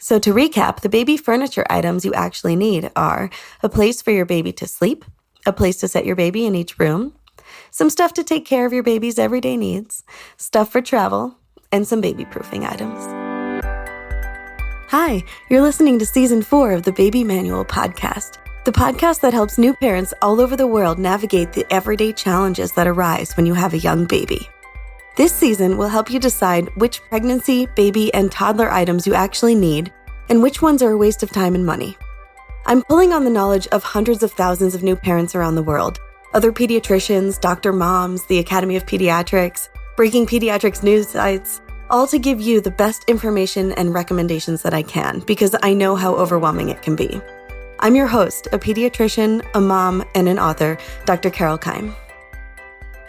So to recap, the baby furniture items you actually need are a place for your baby to sleep, a place to set your baby in each room, some stuff to take care of your baby's everyday needs, stuff for travel, and some baby-proofing items. Hi, you're listening to Season 4 of the Baby Manual Podcast, the podcast that helps new parents all over the world navigate the everyday challenges that arise when you have a young baby. This season will help you decide which pregnancy, baby, and toddler items you actually need and which ones are a waste of time and money. I'm pulling on the knowledge of hundreds of thousands of new parents around the world, other pediatricians, doctor moms, the Academy of Pediatrics, breaking pediatrics news sites, all to give you the best information and recommendations that I can because I know how overwhelming it can be. I'm your host, a pediatrician, a mom, and an author, Dr. Carole Keim.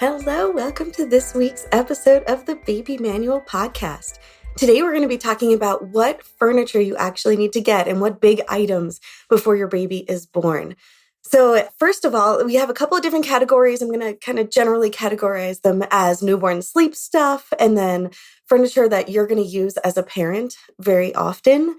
Hello, welcome to this week's episode of the Baby Manual Podcast. Today we're going to be talking about what furniture you actually need to get and what big items before your baby is born. So first of all, we have a couple of different categories. I'm going to kind of generally categorize them as newborn sleep stuff and then furniture that you're going to use as a parent very often.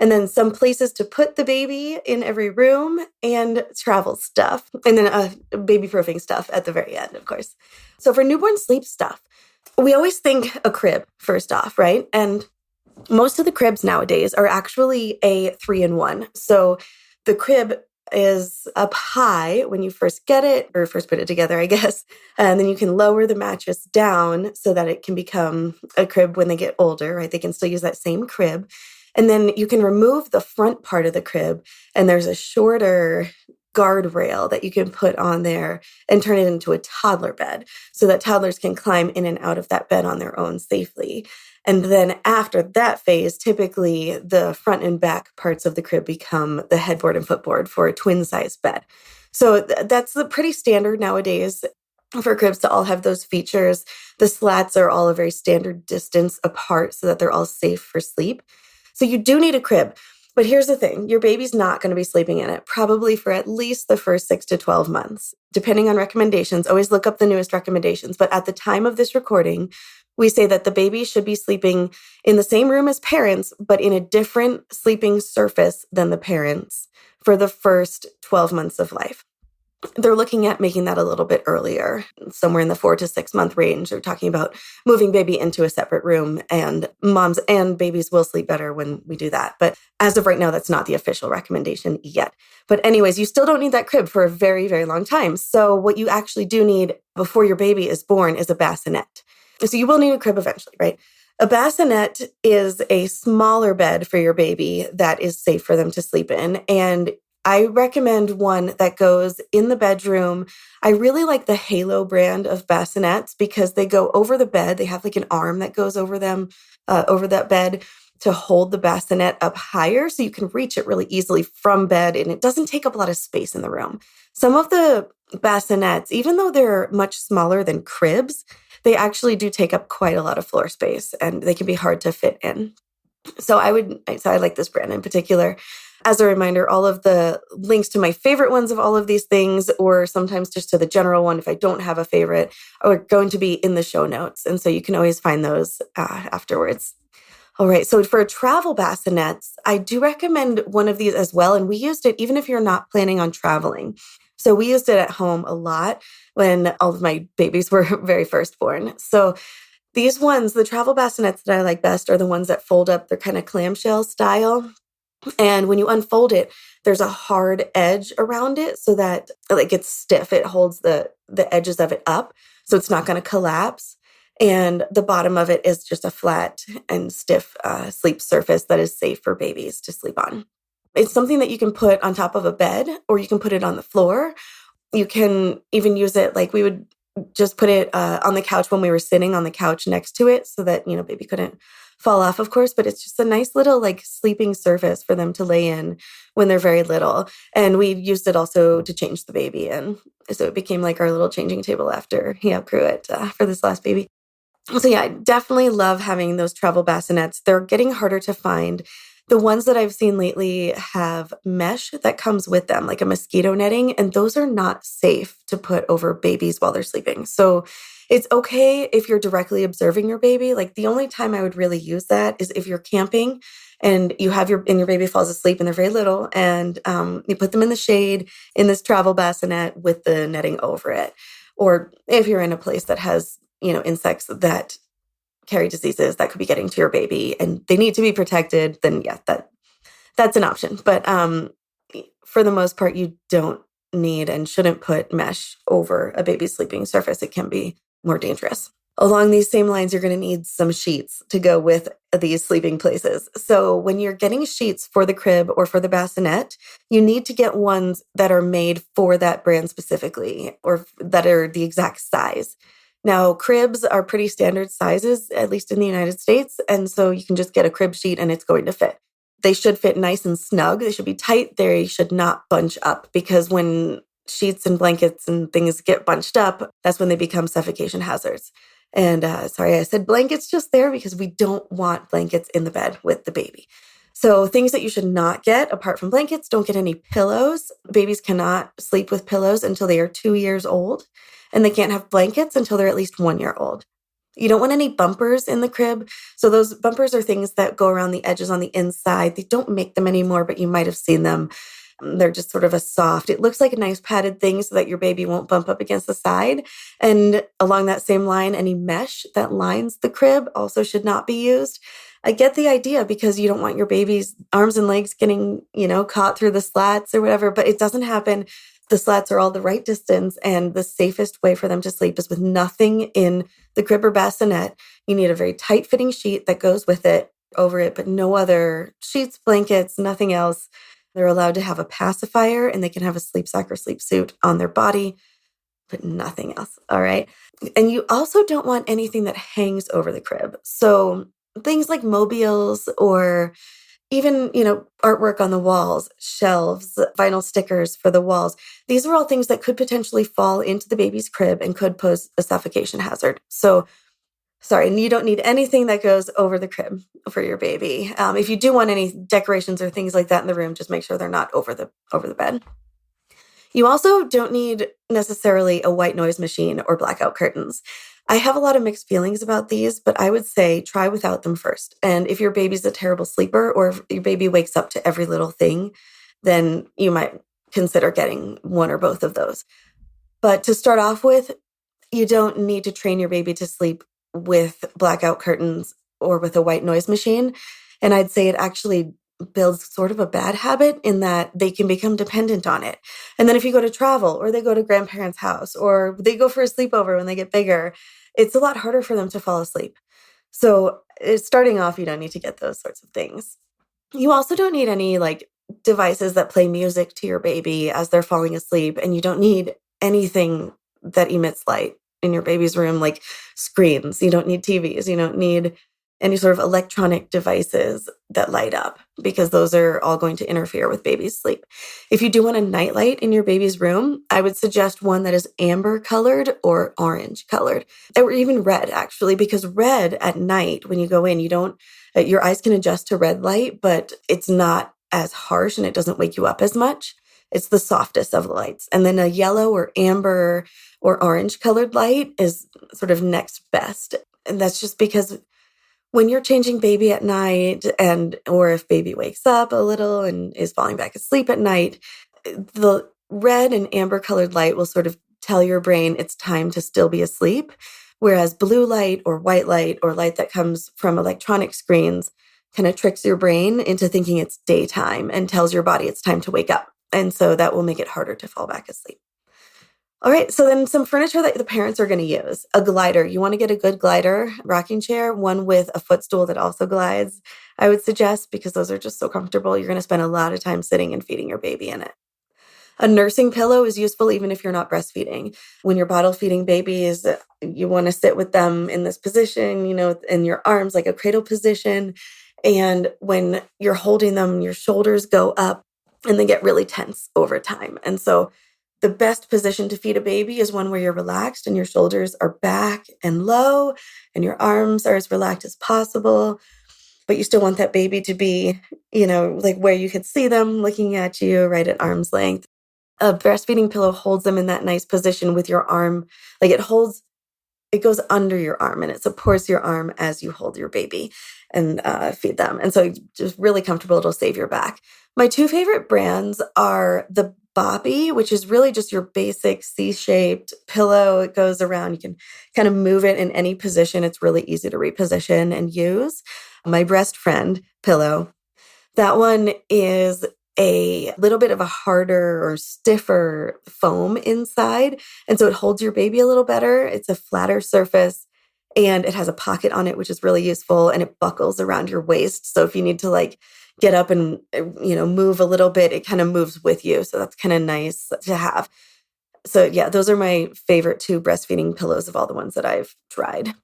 And then some places to put the baby in every room and travel stuff. And then baby-proofing stuff at the very end, of course. So for newborn sleep stuff, we always think a crib first off, right? And most of the cribs nowadays are actually a 3-in-1. So the crib is up high when you first get it or first put it together, I guess. And then you can lower the mattress down so that it can become a crib when they get older, right? They can still use that same crib. And then you can remove the front part of the crib and there's a shorter guardrail that you can put on there and turn it into a toddler bed so that toddlers can climb in and out of that bed on their own safely. And then after that phase, typically the front and back parts of the crib become the headboard and footboard for a twin-size bed. So that's pretty standard nowadays for cribs to all have those features. The slats are all a very standard distance apart so that they're all safe for sleep. So you do need a crib, but here's the thing. Your baby's not going to be sleeping in it, probably for at least the first 6 to 12 months. Depending on recommendations, always look up the newest recommendations. But at the time of this recording, we say that the baby should be sleeping in the same room as parents, but in a different sleeping surface than the parents for the first 12 months of life. They're looking at making that a little bit earlier, somewhere in the 4 to 6 month range. They're talking about moving baby into a separate room, and moms and babies will sleep better when we do that. But as of right now, that's not the official recommendation yet. But anyways, you still don't need that crib for a very, very long time. So what you actually do need before your baby is born is a bassinet. So you will need a crib eventually, right? A bassinet is a smaller bed for your baby that is safe for them to sleep in. And I recommend one that goes in the bedroom. I really like the Halo brand of bassinets because they go over the bed. They have like an arm that goes over them, over that bed to hold the bassinet up higher so you can reach it really easily from bed and it doesn't take up a lot of space in the room. Some of the bassinets, even though they're much smaller than cribs, they actually do take up quite a lot of floor space and they can be hard to fit in. So I like this brand in particular. As a reminder, all of the links to my favorite ones of all of these things, or sometimes just to the general one if I don't have a favorite, are going to be in the show notes. And so you can always find those afterwards. All right, so for travel bassinets, I do recommend one of these as well. And we used it even if you're not planning on traveling. So we used it at home a lot when all of my babies were very first born. So these ones, the travel bassinets that I like best are the ones that fold up. They're kind of clamshell style. And when you unfold it, there's a hard edge around it so that like it's stiff. It holds the edges of it up so it's not going to collapse. And the bottom of it is just a flat and stiff sleep surface that is safe for babies to sleep on. It's something that you can put on top of a bed or you can put it on the floor. You can even use it like we would just put it on the couch when we were sitting on the couch next to it so that, baby couldn't fall off, of course, but it's just a nice little like sleeping surface for them to lay in when they're very little. And we used it also to change the baby. And so it became like our little changing table after he outgrew it for this last baby. So yeah, I definitely love having those travel bassinets. They're getting harder to find. The ones that I've seen lately have mesh that comes with them, like a mosquito netting, and those are not safe to put over babies while they're sleeping. So it's okay if you're directly observing your baby. Like the only time I would really use that is if you're camping and your baby falls asleep and they're very little, and you put them in the shade in this travel bassinet with the netting over it. Or if you're in a place that has, insects that carry diseases that could be getting to your baby and they need to be protected, then yeah, that's an option. But for the most part, you don't need and shouldn't put mesh over a baby's sleeping surface. It can be more dangerous. Along these same lines, you're going to need some sheets to go with these sleeping places. So when you're getting sheets for the crib or for the bassinet, you need to get ones that are made for that brand specifically, or that are the exact size. Now, cribs are pretty standard sizes, at least in the United States. And so you can just get a crib sheet and it's going to fit. They should fit nice and snug. They should be tight. They should not bunch up, because when sheets and blankets and things get bunched up, that's when they become suffocation hazards. And sorry, I said blankets just there because we don't want blankets in the bed with the baby. So things that you should not get, apart from blankets, don't get any pillows. Babies cannot sleep with pillows until they are 2 years old, and they can't have blankets until they're at least 1 year old. You don't want any bumpers in the crib. So those bumpers are things that go around the edges on the inside. They don't make them anymore, but you might have seen them. They're just sort of it looks like a nice padded thing so that your baby won't bump up against the side. And along that same line, any mesh that lines the crib also should not be used. I get the idea, because you don't want your baby's arms and legs getting, caught through the slats or whatever, but it doesn't happen. The slats are all the right distance, and the safest way for them to sleep is with nothing in the crib or bassinet. You need a very tight fitting sheet that goes with it, over it, but no other sheets, blankets, nothing else. They're allowed to have a pacifier, and they can have a sleep sack or sleep suit on their body, but nothing else. All right. And you also don't want anything that hangs over the crib. So things like mobiles, or even, artwork on the walls, shelves, vinyl stickers for the walls. These are all things that could potentially fall into the baby's crib and could pose a suffocation hazard. So sorry, and you don't need anything that goes over the crib for your baby. If you do want any decorations or things like that in the room, just make sure they're not over the bed. You also don't need necessarily a white noise machine or blackout curtains. I have a lot of mixed feelings about these, but I would say try without them first. And if your baby's a terrible sleeper, or if your baby wakes up to every little thing, then you might consider getting one or both of those. But to start off with, you don't need to train your baby to sleep with blackout curtains or with a white noise machine. And I'd say it actually builds sort of a bad habit, in that they can become dependent on it. And then if you go to travel, or they go to grandparents' house, or they go for a sleepover when they get bigger, it's a lot harder for them to fall asleep. So starting off, you don't need to get those sorts of things. You also don't need any devices that play music to your baby as they're falling asleep. And you don't need anything that emits light in your baby's room, like screens. You don't need TVs. You don't need any sort of electronic devices that light up, because those are all going to interfere with baby's sleep. If you do want a nightlight in your baby's room, I would suggest one that is amber colored or orange colored, or even red, actually, because red at night, when you go in, your eyes can adjust to red light, but it's not as harsh and it doesn't wake you up as much. It's the softest of the lights. And then a yellow or amber or orange colored light is sort of next best. And that's just because when you're changing baby at night, or if baby wakes up a little and is falling back asleep at night, the red and amber colored light will sort of tell your brain it's time to still be asleep. Whereas blue light or white light, or light that comes from electronic screens, kind of tricks your brain into thinking it's daytime and tells your body it's time to wake up. And so that will make it harder to fall back asleep. All right, so then some furniture that the parents are going to use. A glider. You want to get a good glider rocking chair, one with a footstool that also glides, I would suggest, because those are just so comfortable. You're going to spend a lot of time sitting and feeding your baby in it. A nursing pillow is useful even if you're not breastfeeding. When you're bottle feeding babies, you want to sit with them in this position, in your arms, like a cradle position. And when you're holding them, your shoulders go up and they get really tense over time. And so the best position to feed a baby is one where you're relaxed and your shoulders are back and low and your arms are as relaxed as possible. But you still want that baby to be, where you could see them looking at you right at arm's length. A breastfeeding pillow holds them in that nice position with your arm. It goes under your arm and it supports your arm as you hold your baby. and feed them. And so just really comfortable. It'll save your back. My two favorite brands are the Boppy, which is really just your basic C-shaped pillow. It goes around. You can kind of move it in any position. It's really easy to reposition and use. My Breast Friend pillow, that one is a little bit of a harder or stiffer foam inside. And so it holds your baby a little better. It's a flatter surface and it has a pocket on it, which is really useful. And it buckles around your waist. So if you need to like get up and, move a little bit, it kind of moves with you. So that's kind of nice to have. So yeah, those are my favorite two breastfeeding pillows of all the ones that I've tried.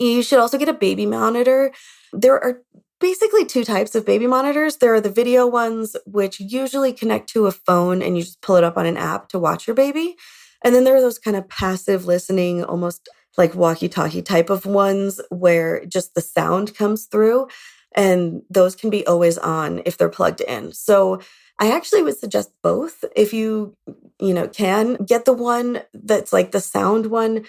You should also get a baby monitor. There are basically two types of baby monitors. There are the video ones, which usually connect to a phone and you just pull it up on an app to watch your baby. And then there are those kind of passive listening, almost like walkie-talkie type of ones where just the sound comes through. And those can be always on if they're plugged in. So I actually would suggest both. If you can get the one that's like the sound one,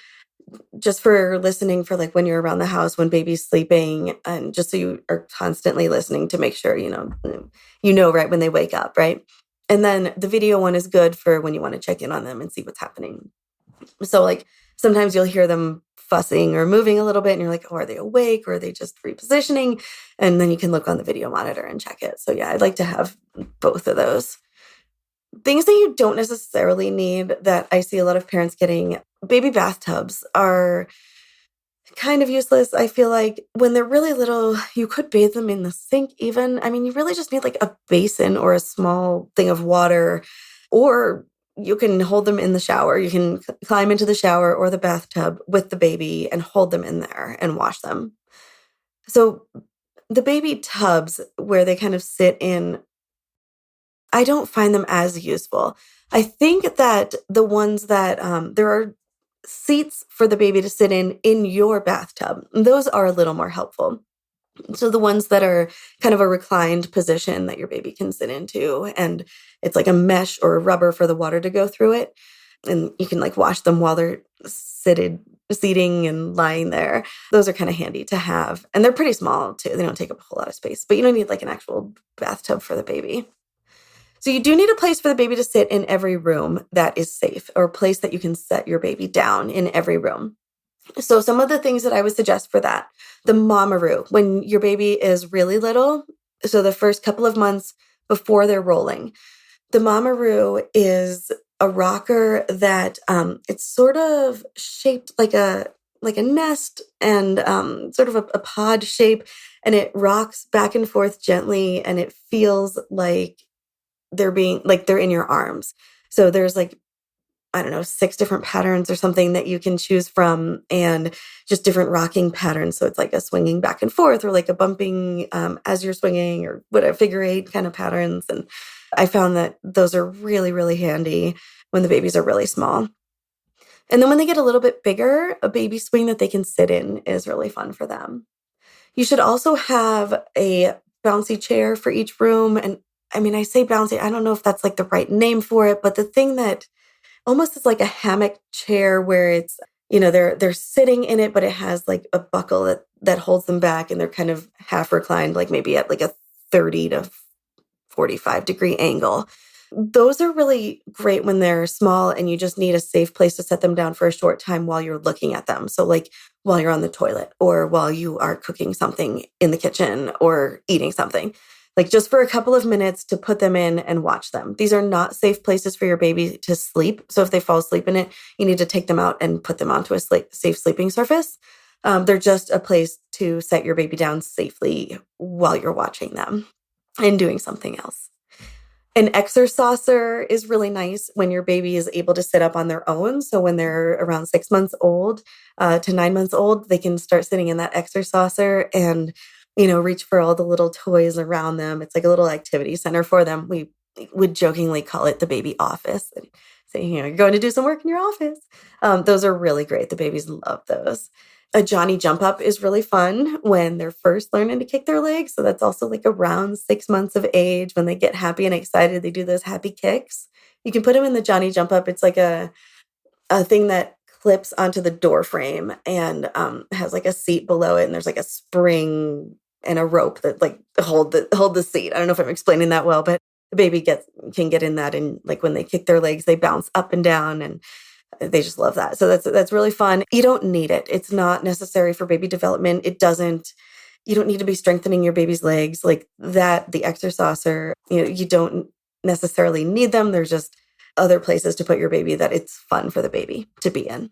just for listening for like when you're around the house, when baby's sleeping, and just so you are constantly listening to make sure, right when they wake up, right? And then the video one is good for when you want to check in on them and see what's happening. So like sometimes you'll hear them fussing or moving a little bit and you're like, oh, are they awake or are they just repositioning? And then you can look on the video monitor and check it. So yeah, I'd like to have both of those. Things that you don't necessarily need that I see a lot of parents getting, baby bathtubs are kind of useless. I feel like when they're really little, you could bathe them in the sink even. I mean, you really just need like a basin or a small thing of water, or you can hold them in the shower. You can climb into the shower or the bathtub with the baby and hold them in there and wash them. So the baby tubs where they kind of sit in, I don't find them as useful. I think that the ones that there are seats for the baby to sit in your bathtub, those are a little more helpful. So the ones that are kind of a reclined position that your baby can sit into, and it's like a mesh or a rubber for the water to go through it. And you can like wash them while they're seating and lying there. Those are kind of handy to have. And they're pretty small too. They don't take up a whole lot of space, but you don't need like an actual bathtub for the baby. So you do need a place for the baby to sit in every room that is safe, or a place that you can set your baby down in every room. So some of the things that I would suggest for that, the Mamaroo, when your baby is really little, so the first couple of months before they're rolling, the Mamaroo is a rocker that it's sort of shaped like a nest and sort of a pod shape, and it rocks back and forth gently, and it feels like they're in your arms. So there's like, I don't know, 6 different patterns or something that you can choose from, and just different rocking patterns. So it's like a swinging back and forth, or like a bumping as you're swinging, or whatever, figure 8 kind of patterns. And I found that those are really, really handy when the babies are really small. And then when they get a little bit bigger, a baby swing that they can sit in is really fun for them. You should also have a bouncy chair for each room. And I mean, I say bouncy, I don't know if that's like the right name for it, but the thing that almost is like a hammock chair where it's, they're sitting in it, but it has like a buckle that holds them back, and they're kind of half reclined, like maybe at like a 30 to 45 degree angle. Those are really great when they're small and you just need a safe place to set them down for a short time while you're looking at them. So like while you're on the toilet, or while you are cooking something in the kitchen or eating something. Like just for a couple of minutes to put them in and watch them. These are not safe places for your baby to sleep. So if they fall asleep in it, you need to take them out and put them onto a safe sleeping surface. They're just a place to set your baby down safely while you're watching them and doing something else. An exerciser is really nice when your baby is able to sit up on their own. So when they're around 6 months old to 9 months old, they can start sitting in that exerciser and reach for all the little toys around them. It's like a little activity center for them. We would jokingly call it the baby office, and say, you're going to do some work in your office. Those are really great. The babies love those. A Johnny jump up is really fun when they're first learning to kick their legs. So that's also like around 6 months of age. When they get happy and excited, they do those happy kicks. You can put them in the Johnny jump up. It's like a thing that clips onto the door frame and has like a seat below it, and there's like a spring and a rope that like hold the seat. I don't know if I'm explaining that well, but the baby can get in that, and like when they kick their legs, they bounce up and down, and they just love that. So that's really fun. You don't need it. It's not necessary for baby development. You don't need to be strengthening your baby's legs like that. The exerciser, you don't necessarily need them. There's just other places to put your baby that it's fun for the baby to be in.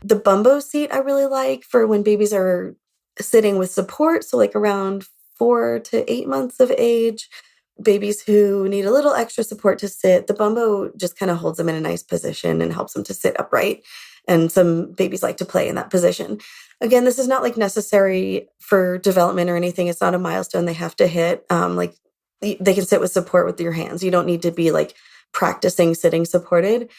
The bumbo seat I really like for when babies are sitting with support. So like around 4 to 8 months of age, babies who need a little extra support to sit, the bumbo just kind of holds them in a nice position and helps them to sit upright. And some babies like to play in that position. Again, this is not like necessary for development or anything. It's not a milestone they have to hit. Like they can sit with support with your hands. You don't need to be like practicing sitting supported.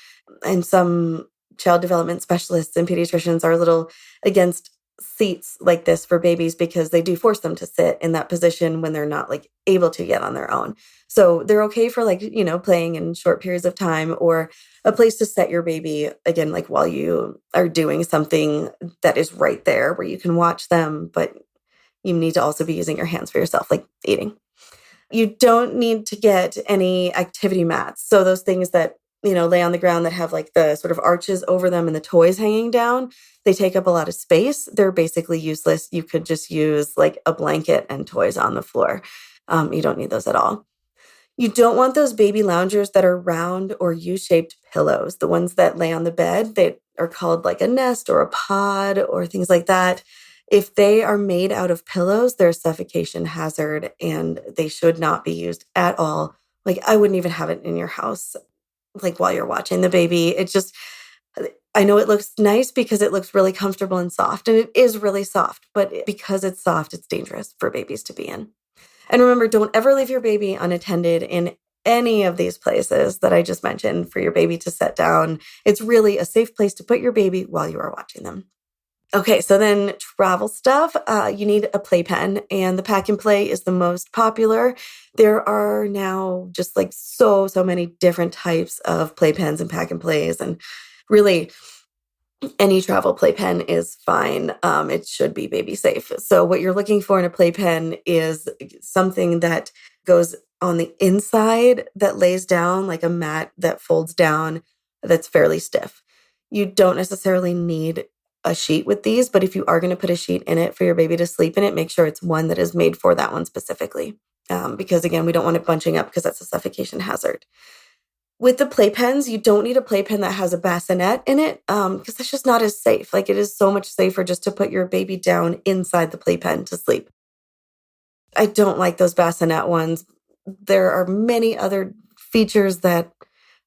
And some child development specialists and pediatricians are a little against seats like this for babies because they do force them to sit in that position when they're not like able to yet on their own. So they're okay for like, playing in short periods of time or a place to set your baby, again, like while you are doing something that is right there where you can watch them, but you need to also be using your hands for yourself, like eating. You don't need to get any activity mats. So those things that, lay on the ground that have like the sort of arches over them and the toys hanging down, they take up a lot of space. They're basically useless. You could just use like a blanket and toys on the floor. You don't need those at all. You don't want those baby loungers that are round or U-shaped pillows. The ones that lay on the bed, they are called like a nest or a pod or things like that. If they are made out of pillows, they're a suffocation hazard and they should not be used at all. Like I wouldn't even have it in your house, like while you're watching the baby. I know it looks nice because it looks really comfortable and soft, and it is really soft, but because it's soft, it's dangerous for babies to be in. And remember, don't ever leave your baby unattended in any of these places that I just mentioned for your baby to set down. It's really a safe place to put your baby while you are watching them. Okay, so then travel stuff, you need a playpen, and the Pack and Play is the most popular. There are now just like so many different types of playpens and Pack and Plays, and really any travel playpen is fine. It should be baby safe. So what you're looking for in a playpen is something that goes on the inside that lays down like a mat that folds down that's fairly stiff. You don't necessarily need a sheet with these, but if you are going to put a sheet in it for your baby to sleep in it, make sure it's one that is made for that one specifically. Because again, we don't want it bunching up because that's a suffocation hazard. With the playpens, you don't need a playpen that has a bassinet in it because that's just not as safe. Like it is so much safer just to put your baby down inside the playpen to sleep. I don't like those bassinet ones. There are many other features that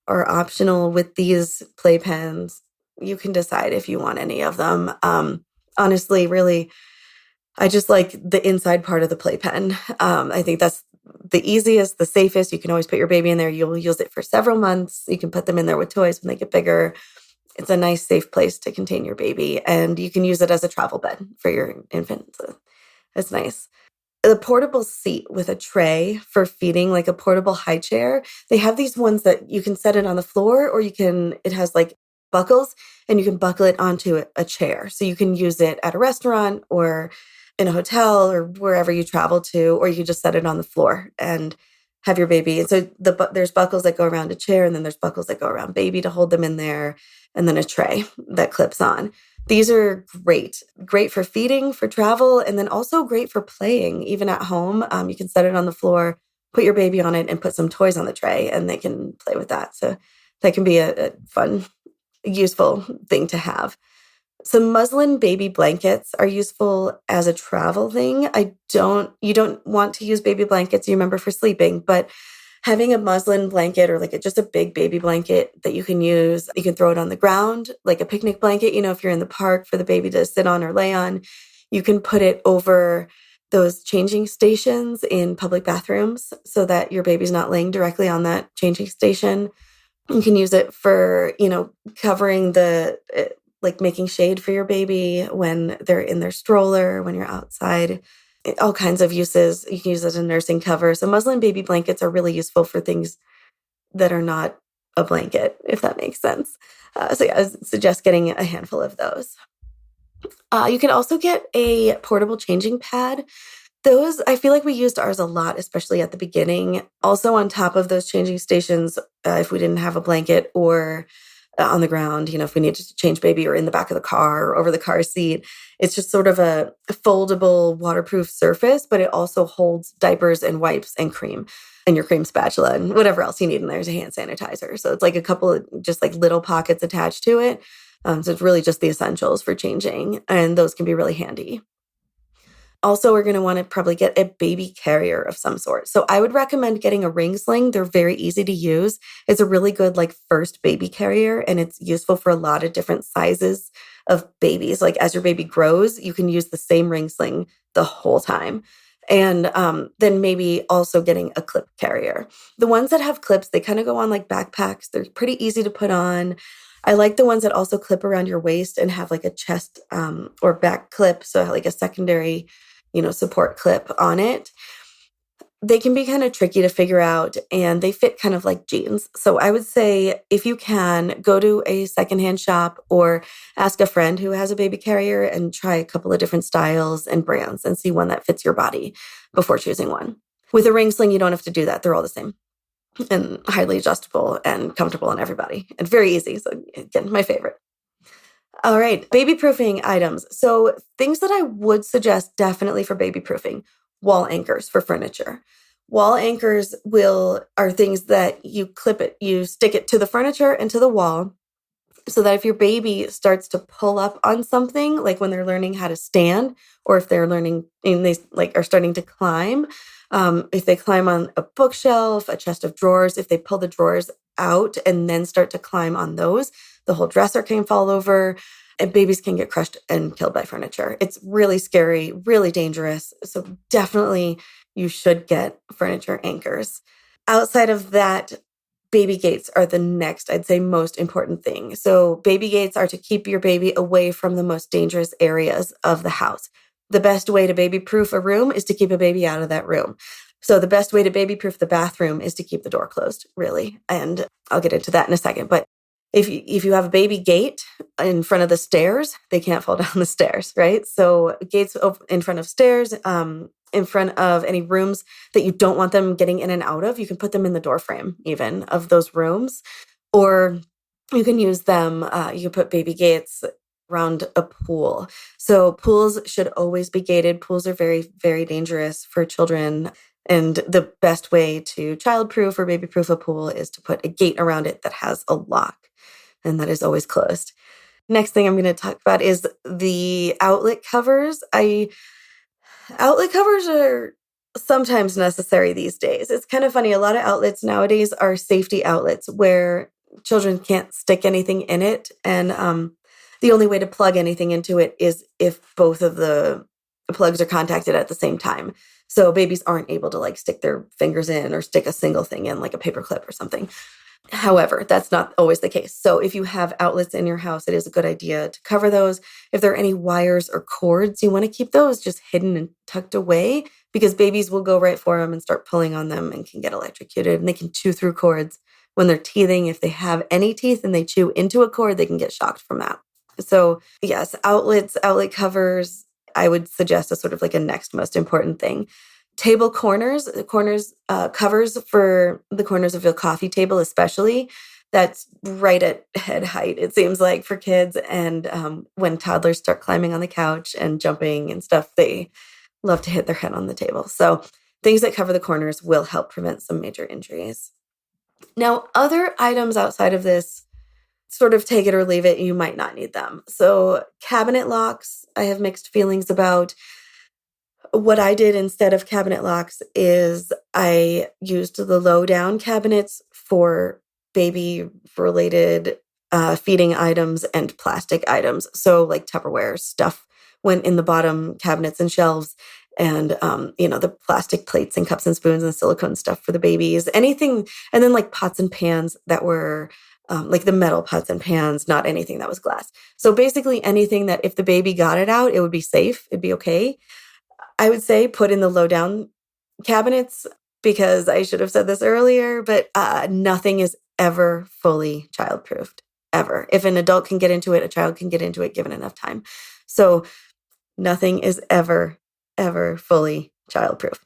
are optional with these playpens. You can decide if you want any of them. Honestly, really, I just like the inside part of the playpen. I think that's the easiest, the safest. You can always put your baby in there. You'll use it for several months. You can put them in there with toys when they get bigger. It's a nice, safe place to contain your baby. And you can use it as a travel bed for your infant. So it's nice. The portable seat with a tray for feeding, like a portable high chair. They have these ones that you can set it on the floor, or it has like buckles, and you can buckle it onto a chair. So you can use it at a restaurant or in a hotel or wherever you travel to, or you can just set it on the floor and have your baby. And so there's buckles that go around a chair, and then there's buckles that go around baby to hold them in there, and then a tray that clips on. These are great for feeding, for travel, and then also great for playing, even at home. You can set it on the floor, put your baby on it, and put some toys on the tray, and they can play with that. So that can be a fun, useful thing to have. Some muslin baby blankets are useful as a travel thing. You don't want to use baby blankets, you remember, for sleeping, but having a muslin blanket or like just a big baby blanket that you can use, you can throw it on the ground, like a picnic blanket, if you're in the park for the baby to sit on or lay on. You can put it over those changing stations in public bathrooms so that your baby's not laying directly on that changing station. You can use it for, covering like making shade for your baby when they're in their stroller, when you're outside. All kinds of uses. You can use it as a nursing cover. So muslin baby blankets are really useful for things that are not a blanket, if that makes sense. So yeah, I suggest getting a handful of those. You can also get a portable changing pad. Those, I feel like we used ours a lot, especially at the beginning. Also on top of those changing stations, if we didn't have a blanket or on the ground, if we needed to change baby or in the back of the car or over the car seat, it's just sort of a foldable waterproof surface, but it also holds diapers and wipes and cream and your cream spatula and whatever else you need in there to hand sanitizer. So it's like a couple of just like little pockets attached to it. So it's really just the essentials for changing, and those can be really handy. Also, we're going to want to probably get a baby carrier of some sort. So I would recommend getting a ring sling. They're very easy to use. It's a really good first baby carrier, and it's useful for a lot of different sizes of babies. Like as your baby grows, you can use the same ring sling the whole time. And then maybe also getting a clip carrier. The ones that have clips, they kind of go on like backpacks. They're pretty easy to put on. I like the ones that also clip around your waist and have like a chest or back clip. So like a secondary support clip on it. They can be kind of tricky to figure out, and they fit kind of like jeans. So I would say if you can, go to a secondhand shop or ask a friend who has a baby carrier and try a couple of different styles and brands and see one that fits your body before choosing one. With a ring sling, you don't have to do that. They're all the same and highly adjustable and comfortable on everybody and very easy. So again, my favorite. All right, baby-proofing items. So things that I would suggest definitely for baby-proofing: wall anchors for furniture. Wall anchors are things that you stick it to the furniture and to the wall, so that if your baby starts to pull up on something, like when they're learning how to stand, or if they're learning and they are starting to climb, if they climb on a bookshelf, a chest of drawers, if they pull the drawers out and then start to climb on those, the whole dresser can fall over, and babies can get crushed and killed by furniture. It's really scary, really dangerous. So definitely you should get furniture anchors. Outside of that, baby gates are the next, I'd say, most important thing. So baby gates are to keep your baby away from the most dangerous areas of the house. The best way to baby-proof a room is to keep a baby out of that room. So the best way to baby-proof the bathroom is to keep the door closed, really. And I'll get into that in a second. But if you have a baby gate in front of the stairs, they can't fall down the stairs, right? So gates in front of stairs, in front of any rooms that you don't want them getting in and out of, you can put them in the door frame even of those rooms. Or you can use them, you can put baby gates around a pool. So pools should always be gated. Pools are very, very dangerous for children. And the best way to childproof or baby-proof a pool is to put a gate around it that has a lock and that is always closed. Next thing I'm going to talk about is the outlet covers. Outlet covers are sometimes necessary these days. It's kind of funny. A lot of outlets nowadays are safety outlets where children can't stick anything in it. And the only way to plug anything into it is if both of the plugs are contacted at the same time. So babies aren't able to stick their fingers in or stick a single thing in, like a paper clip or something. However, that's not always the case. So if you have outlets in your house, it is a good idea to cover those. If there are any wires or cords, you want to keep those just hidden and tucked away, because babies will go right for them and start pulling on them and can get electrocuted, and they can chew through cords when they're teething. If they have any teeth and they chew into a cord, they can get shocked from that. So yes, outlet covers, I would suggest as sort of a next most important thing. Table covers for the corners of your coffee table, especially. That's right at head height, it seems like, for kids. And when toddlers start climbing on the couch and jumping and stuff, they love to hit their head on the table. So things that cover the corners will help prevent some major injuries. Now, other items outside of this, sort of take it or leave it, you might not need them. So cabinet locks, I have mixed feelings about. What I did instead of cabinet locks is I used the low down cabinets for baby related feeding items and plastic items. So like Tupperware stuff went in the bottom cabinets and shelves, and the plastic plates and cups and spoons and silicone stuff for the babies, anything. And then pots and pans that were the metal pots and pans, not anything that was glass. So basically anything that if the baby got it out, it would be safe. It'd be okay. I would say put in the low down cabinets, because I should have said this earlier, but nothing is ever fully childproofed, ever. If an adult can get into it, a child can get into it given enough time. So nothing is ever fully childproof.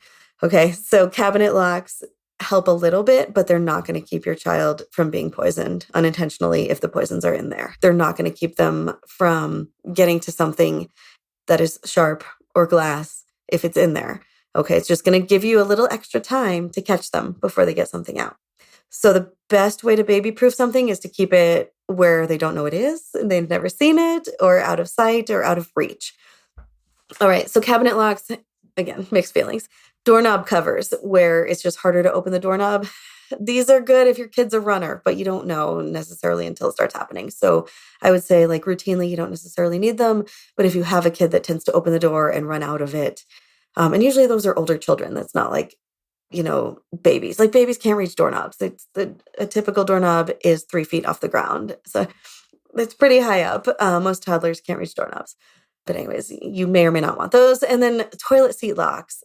Okay, so cabinet locks help a little bit, but they're not going to keep your child from being poisoned unintentionally if the poisons are in there. They're not going to keep them from getting to something that is sharp or glass if it's in there. Okay, it's just going to give you a little extra time to catch them before they get something out. So the best way to baby-proof something is to keep it where they don't know it is, and they've never seen it, or out of sight or out of reach. All right, so cabinet locks, again, mixed feelings. Doorknob covers, where it's just harder to open the doorknob. These are good if your kid's a runner, but you don't know necessarily until it starts happening. So I would say like routinely, you don't necessarily need them. But if you have a kid that tends to open the door and run out of it, and usually those are older children. That's not like, babies. Like babies can't reach doorknobs. A typical doorknob is 3 feet off the ground. So it's pretty high up. Most toddlers can't reach doorknobs. But anyways, you may or may not want those. And then toilet seat locks.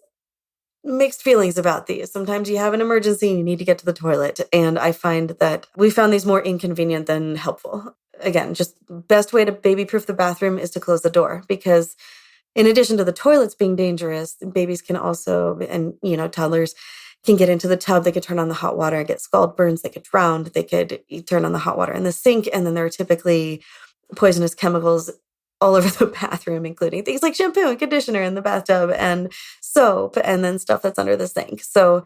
Mixed feelings about these. Sometimes you have an emergency and you need to get to the toilet. And I find that we found these more inconvenient than helpful. Again, just best way to baby-proof the bathroom is to close the door, because in addition to the toilets being dangerous, babies can also, and toddlers can get into the tub. They could turn on the hot water and get scald burns. They could drown. They could turn on the hot water in the sink. And then there are typically poisonous chemicals all over the bathroom, including things like shampoo and conditioner in the bathtub and soap, and then stuff that's under the sink. So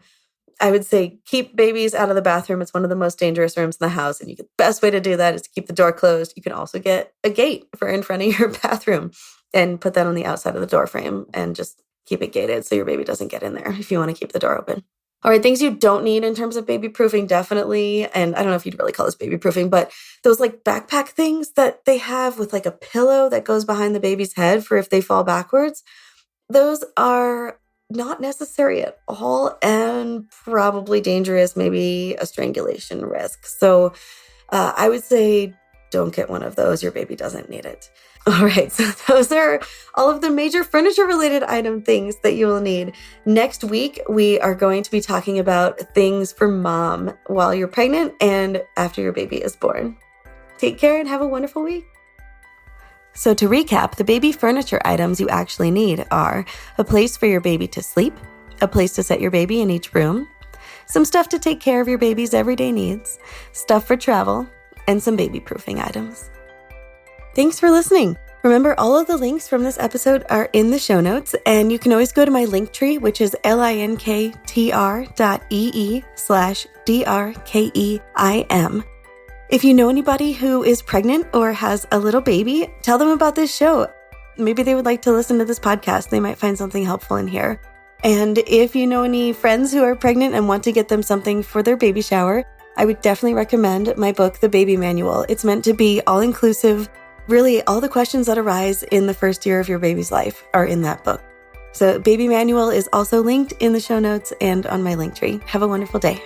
I would say keep babies out of the bathroom. It's one of the most dangerous rooms in the house. And the best way to do that is to keep the door closed. You can also get a gate for in front of your bathroom and put that on the outside of the door frame and just keep it gated so your baby doesn't get in there if you want to keep the door open. All right, things you don't need in terms of baby proofing, definitely. And I don't know if you'd really call this baby proofing, but those like backpack things that they have with like a pillow that goes behind the baby's head for if they fall backwards, those are not necessary at all and probably dangerous, maybe a strangulation risk. So I would say don't get one of those. Your baby doesn't need it. All right, so those are all of the major furniture-related item things that you will need. Next week, we are going to be talking about things for mom while you're pregnant and after your baby is born. Take care and have a wonderful week. So to recap, the baby furniture items you actually need are a place for your baby to sleep, a place to set your baby in each room, some stuff to take care of your baby's everyday needs, stuff for travel, and some baby-proofing items. Thanks for listening. Remember, all of the links from this episode are in the show notes, and you can always go to my Linktree, which is linktr.ee/drkeim. If you know anybody who is pregnant or has a little baby, tell them about this show. Maybe they would like to listen to this podcast. They might find something helpful in here. And if you know any friends who are pregnant and want to get them something for their baby shower, I would definitely recommend my book, The Baby Manual. It's meant to be all-inclusive. Really, all the questions that arise in the first year of your baby's life are in that book. So Baby Manual is also linked in the show notes and on my Linktree. Have a wonderful day.